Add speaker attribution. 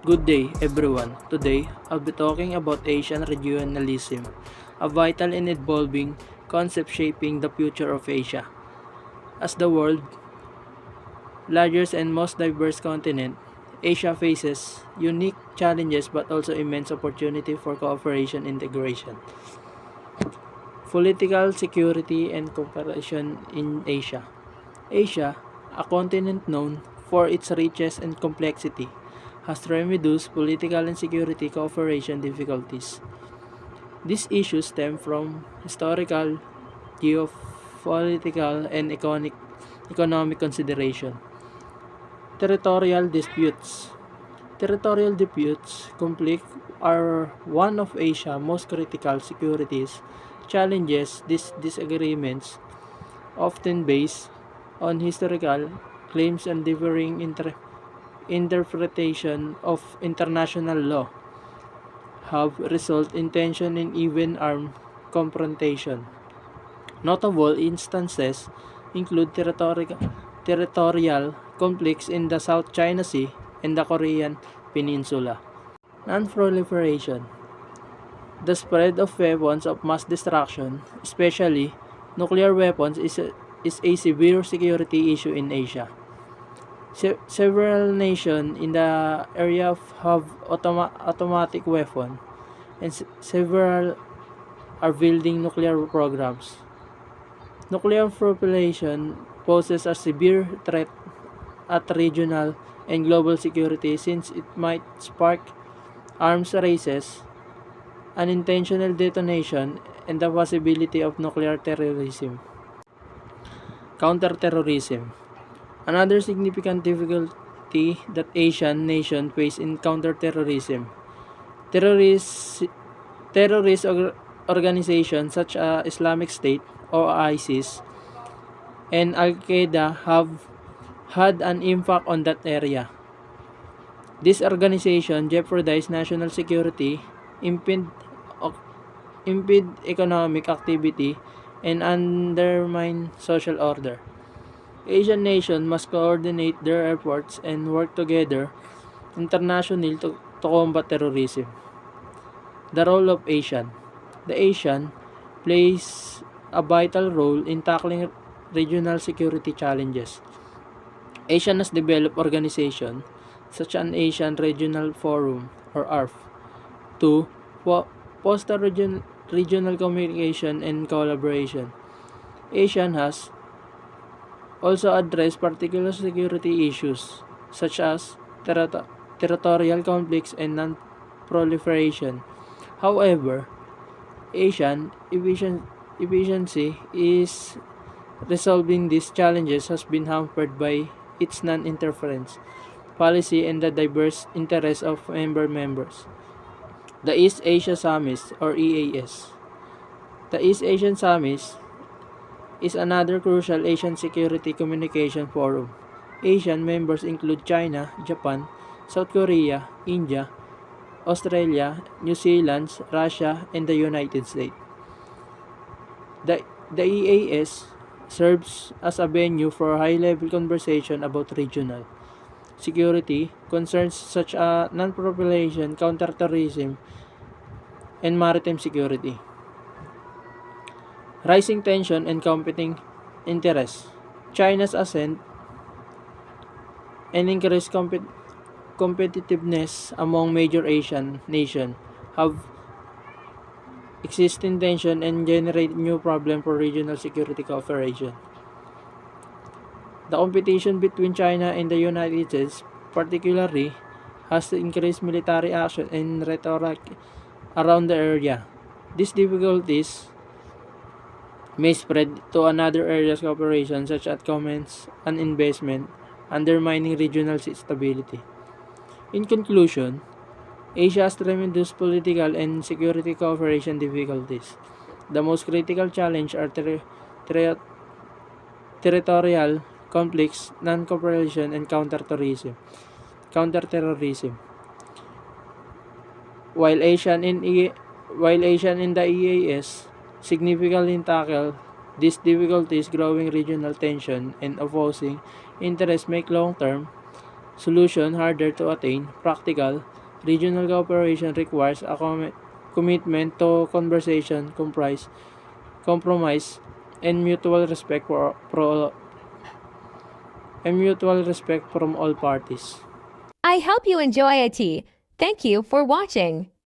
Speaker 1: Good day, everyone. Today, I'll be talking about Asian regionalism, a vital and evolving concept shaping the future of Asia. As the world's largest and most diverse continent, Asia faces unique challenges but also immense opportunity for cooperation and integration. Political security and cooperation in Asia. Asia, a continent known for its richness and complexity, has tremendous political and security cooperation difficulties. These issues stem from historical, geopolitical, and economic consideration. Territorial disputes. Territorial disputes conflict are one of Asia's most critical securities challenges. These disagreements, often based on historical claims and differing interpretation of international law, have resulted in tension and even armed confrontation. Notable instances include territorial conflicts in the South China Sea and the Korean Peninsula. Non-proliferation. The spread of weapons of mass destruction, especially nuclear weapons, is a severe security issue in Asia. Several nations in the area have automatic weapons, and several are building nuclear programs. Nuclear proliferation poses a severe threat at regional and global security since it might spark arms races, unintentional detonation, and the possibility of nuclear terrorism. Counterterrorism. Another significant difficulty that Asian nations face in counterterrorism. Terrorist, terrorist organizations such as Islamic State or ISIS and Al-Qaeda have had an impact on that area. These organizations jeopardize national security, impede economic activity, and undermine social order. Asian nations must coordinate their efforts and work together internationally to combat terrorism. The role of ASEAN. The ASEAN plays a vital role in tackling regional security challenges. ASEAN has developed organizations such as an Asian Regional Forum or ARF to foster regional communication and collaboration. ASEAN has also addressed particular security issues such as territorial conflicts and non-proliferation. However, Asian efficiency is resolving these challenges has been hampered by its non-interference policy and the diverse interests of members. The East Asia Summit or EAS. The East Asian Summit is another crucial Asian security communication forum. Asian members include China, Japan, South Korea, India, Australia, New Zealand, Russia, and the United States. The EAS serves as a venue for high-level conversation about regional security concerns such as non-proliferation, counterterrorism, and maritime security. Rising tension and competing interests. China's ascent and increased competitiveness among major Asian nations have existing tension and generate new problem for regional security cooperation. The competition between China and the United States particularly has increased military action and rhetoric around the area. These difficulties may spread to another areas of cooperation such as commerce and investment, undermining regional stability. In conclusion, Asia has tremendous political and security cooperation difficulties. The most critical challenges are territorial conflicts, non-cooperation, and counterterrorism. While Asian in the EAS significantly tackle these difficulties, growing regional tension and opposing interests make long-term solution harder to attain. Practical, regional cooperation requires a commitment to compromise, and mutual respect from all parties.
Speaker 2: I hope you enjoy it. Thank you for watching.